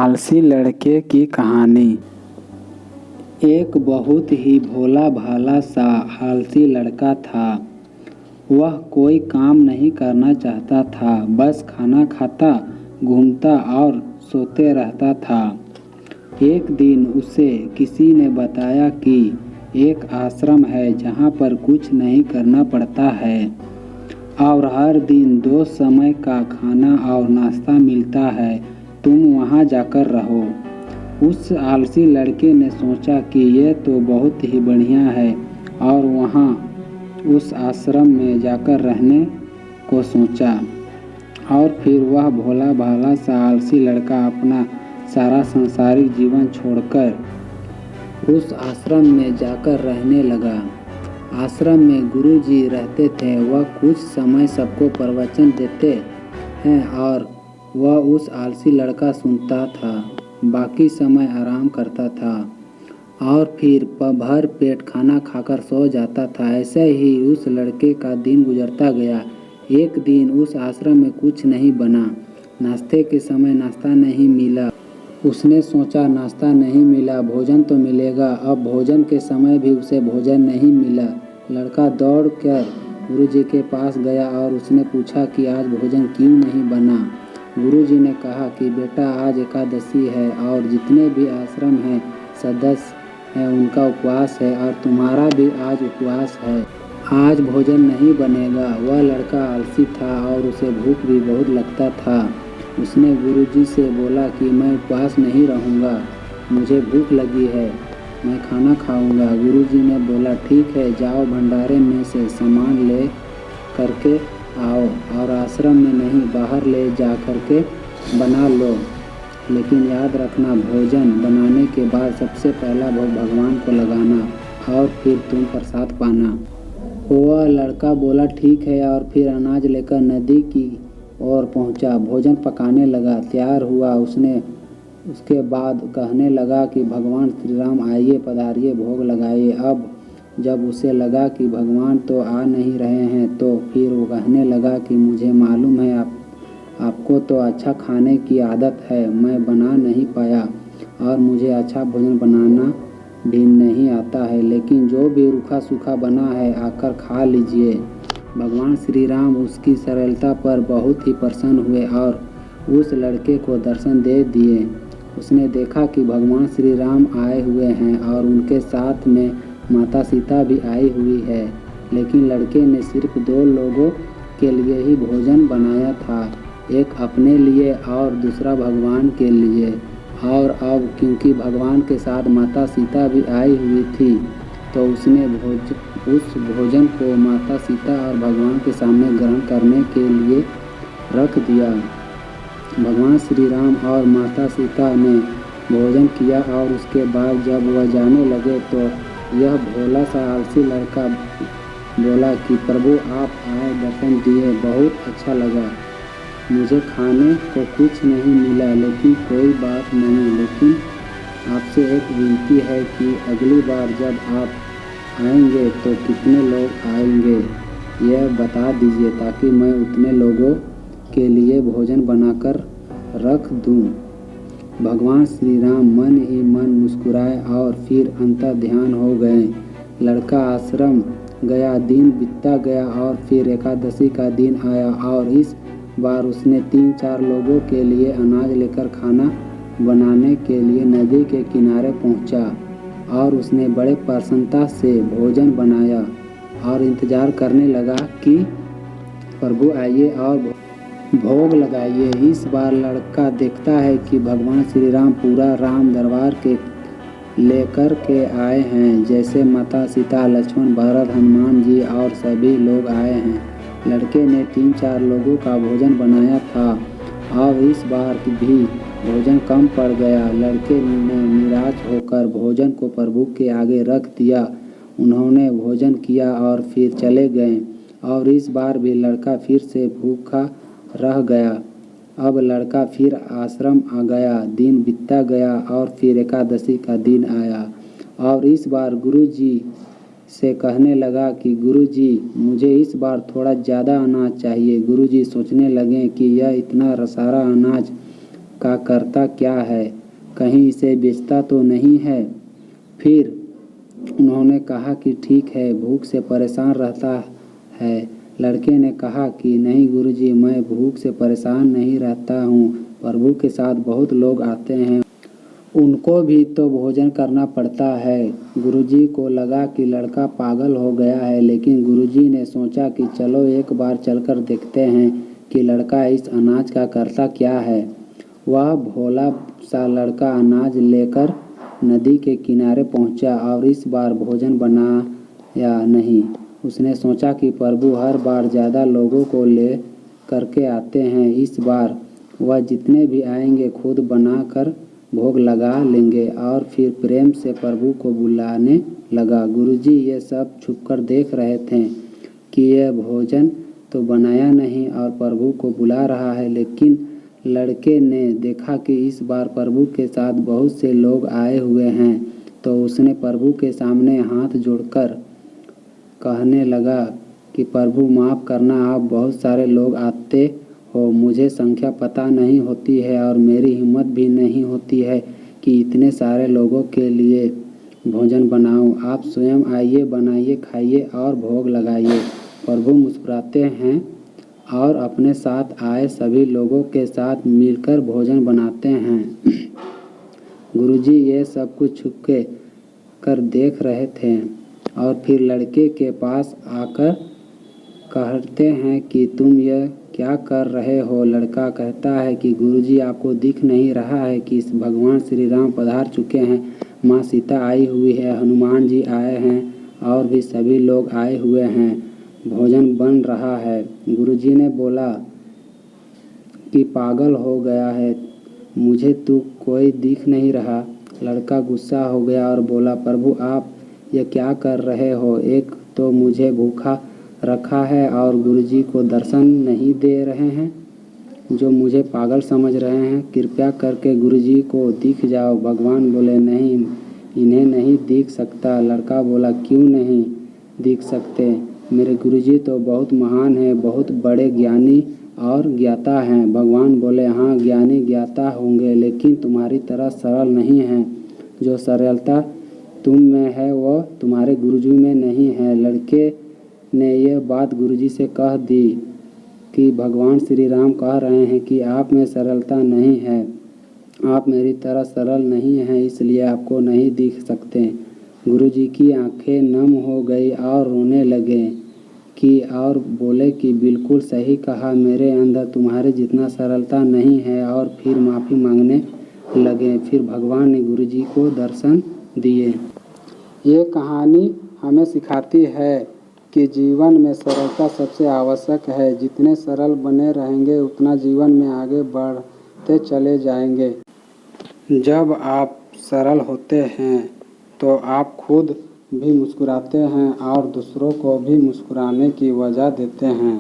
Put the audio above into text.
आलसी लड़के की कहानी। एक बहुत ही भोला भाला सा आलसी लड़का था। वह कोई काम नहीं करना चाहता था, बस खाना खाता, घूमता और सोते रहता था। एक दिन उसे किसी ने बताया कि एक आश्रम है जहाँ पर कुछ नहीं करना पड़ता है और हर दिन 2 समय का खाना और नाश्ता मिलता है, तुम वहाँ जाकर रहो। उस आलसी लड़के ने सोचा कि यह तो बहुत ही बढ़िया है और वहाँ उस आश्रम में जाकर रहने को सोचा। और फिर वह भोला भाला सा आलसी लड़का अपना सारा सांसारिक जीवन छोड़कर उस आश्रम में जाकर रहने लगा। आश्रम में गुरुजी रहते थे। वह कुछ समय सबको प्रवचन देते हैं और वह उस आलसी लड़का सुनता था, बाकी समय आराम करता था और फिर भर पेट खाना खाकर सो जाता था। ऐसे ही उस लड़के का दिन गुजरता गया। एक दिन उस आश्रम में कुछ नहीं बना। नाश्ते के समय नाश्ता नहीं मिला। उसने सोचा नाश्ता नहीं मिला, भोजन तो मिलेगा। अब भोजन के समय भी उसे भोजन नहीं मिला। लड़का दौड़ कर गुरुजी के पास गया और उसने पूछा कि आज भोजन क्यों नहीं बना। गुरुजी ने कहा कि बेटा, आज एकादशी है और जितने भी आश्रम हैं सदस्य हैं उनका उपवास है और तुम्हारा भी आज उपवास है। आज भोजन नहीं बनेगा। वह लड़का आलसी था और उसे भूख भी बहुत लगता था। उसने गुरुजी से बोला कि मैं उपवास नहीं रहूँगा, मुझे भूख लगी है, मैं खाना खाऊंगा। गुरुजी ने बोला ठीक है, जाओ भंडारे में से सामान ले करके आओ और आश्रम में नहीं बाहर ले जा करके बना लो, लेकिन याद रखना भोजन बनाने के बाद सबसे पहला भोग भगवान को लगाना और फिर तुम प्रसाद पाना। वह लड़का बोला ठीक है और फिर अनाज लेकर नदी की ओर पहुंचा। भोजन पकाने लगा, तैयार हुआ। उसके बाद कहने लगा कि भगवान श्री राम आइए, पधारिए, भोग लगाइए। अब जब उसे लगा कि भगवान तो आ नहीं रहे हैं तो फिर वो कहने लगा कि मुझे मालूम है आपको तो अच्छा खाने की आदत है, मैं बना नहीं पाया और मुझे अच्छा भोजन बनाना भी नहीं आता है, लेकिन जो भी रूखा सूखा बना है आकर खा लीजिए। भगवान श्री राम उसकी सरलता पर बहुत ही प्रसन्न हुए और उस लड़के को दर्शन दे दिए। उसने देखा कि भगवान श्री राम आए हुए हैं और उनके साथ में माता सीता भी आई हुई है, लेकिन लड़के ने सिर्फ 2 लोगों के लिए ही भोजन बनाया था, एक अपने लिए और दूसरा भगवान के लिए। और अब क्योंकि भगवान के साथ माता सीता भी आई हुई थी तो उसने उस भोजन को माता सीता और भगवान के सामने ग्रहण करने के लिए रख दिया। भगवान श्री राम और माता सीता ने भोजन किया और उसके बाद जब वह जाने लगे तो यह भोला सा आलसी लड़का बोला कि प्रभु आप आए, दर्शन दिए, बहुत अच्छा लगा। मुझे खाने को कुछ नहीं मिला, लेकिन कोई बात नहीं, लेकिन आपसे एक विनती है कि अगली बार जब आप आएंगे तो कितने लोग आएंगे यह बता दीजिए ताकि मैं उतने लोगों के लिए भोजन बनाकर रख दूं। भगवान श्री राम मन ही मन मुस्कुराए और फिर अंतर ध्यान हो गए। लड़का आश्रम गया, दिन बीतता गया और फिर एकादशी का दिन आया और इस बार उसने 3-4 लोगों के लिए अनाज लेकर खाना बनाने के लिए नदी के किनारे पहुंचा और उसने बड़े प्रसन्नता से भोजन बनाया और इंतजार करने लगा कि प्रभु आइए और भोग लगाइए। इस बार लड़का देखता है कि भगवान श्री राम पूरा राम दरबार के लेकर के आए हैं, जैसे माता सीता, लक्ष्मण, भरत, हनुमान जी और सभी लोग आए हैं। लड़के ने 3-4 लोगों का भोजन बनाया था और इस बार भी भोजन कम पड़ गया। लड़के ने निराश होकर भोजन को प्रभु के आगे रख दिया। उन्होंने भोजन किया और फिर चले गए और इस बार भी लड़का फिर से भूखा रह गया। अब लड़का फिर आश्रम आ गया, दिन बीतता गया और फिर एकादशी का दिन आया और इस बार गुरुजी से कहने लगा कि गुरुजी मुझे इस बार थोड़ा ज़्यादा अनाज चाहिए। गुरुजी सोचने लगे कि यह इतना सारा अनाज का करता क्या है, कहीं इसे बेचता तो नहीं है। फिर उन्होंने कहा कि ठीक है, भूख से परेशान रहता है। लड़के ने कहा कि नहीं गुरुजी, मैं भूख से परेशान नहीं रहता हूँ, प्रभु के साथ बहुत लोग आते हैं, उनको भी तो भोजन करना पड़ता है। गुरुजी को लगा कि लड़का पागल हो गया है, लेकिन गुरुजी ने सोचा कि चलो एक बार चलकर देखते हैं कि लड़का इस अनाज का करता क्या है। वह भोला सा लड़का अनाज लेकर नदी के किनारे पहुंचा और इस बार भोजन बनाया नहीं। उसने सोचा कि प्रभु हर बार ज़्यादा लोगों को ले करके आते हैं, इस बार वह जितने भी आएंगे खुद बनाकर भोग लगा लेंगे। और फिर प्रेम से प्रभु को बुलाने लगा। गुरुजी ये सब छुपकर देख रहे थे कि यह भोजन तो बनाया नहीं और प्रभु को बुला रहा है, लेकिन लड़के ने देखा कि इस बार प्रभु के साथ बहुत से लोग आए हुए हैं, तो उसने प्रभु के सामने हाथ जोड़कर कहने लगा कि प्रभु माफ़ करना, आप बहुत सारे लोग आते हो, मुझे संख्या पता नहीं होती है और मेरी हिम्मत भी नहीं होती है कि इतने सारे लोगों के लिए भोजन बनाऊं। आप स्वयं आइए, बनाइए, खाइए और भोग लगाइए। प्रभु मुस्कुराते हैं और अपने साथ आए सभी लोगों के साथ मिलकर भोजन बनाते हैं। गुरुजी ये सब कुछ छुपके कर देख रहे थे और फिर लड़के के पास आकर कहते हैं कि तुम यह क्या कर रहे हो। लड़का कहता है कि गुरुजी आपको दिख नहीं रहा है कि भगवान श्री राम पधार चुके हैं, माँ सीता आई हुई है, हनुमान जी आए हैं और भी सभी लोग आए हुए हैं, भोजन बन रहा है। गुरुजी ने बोला कि पागल हो गया है, मुझे तो कोई दिख नहीं रहा। लड़का गुस्सा हो गया और बोला, प्रभु आप ये क्या कर रहे हो, एक तो मुझे भूखा रखा है और गुरुजी को दर्शन नहीं दे रहे हैं, जो मुझे पागल समझ रहे हैं, कृपया करके गुरुजी को दिख जाओ। भगवान बोले नहीं, इन्हें नहीं दिख सकता। लड़का बोला क्यों नहीं दिख सकते, मेरे गुरुजी तो बहुत महान हैं, बहुत बड़े ज्ञानी और ज्ञाता हैं। भगवान बोले हाँ, ज्ञानी ज्ञाता होंगे, लेकिन तुम्हारी तरह सरल नहीं हैं। जो सरलता तुम में है वह तुम्हारे गुरुजी में नहीं है। लड़के ने यह बात गुरुजी से कह दी कि भगवान श्री राम कह रहे हैं कि आप में सरलता नहीं है, आप मेरी तरह सरल नहीं हैं, इसलिए आपको नहीं दिख सकते। गुरुजी की आंखें नम हो गई और रोने लगे कि और बोले कि बिल्कुल सही कहा, मेरे अंदर तुम्हारे जितना सरलता नहीं है, और फिर माफ़ी मांगने लगे। फिर भगवान ने गुरुजी को दर्शन दिए। ये कहानी हमें सिखाती है कि जीवन में सरलता सबसे आवश्यक है। जितने सरल बने रहेंगे उतना जीवन में आगे बढ़ते चले जाएंगे। जब आप सरल होते हैं तो आप खुद भी मुस्कुराते हैं और दूसरों को भी मुस्कुराने की वजह देते हैं।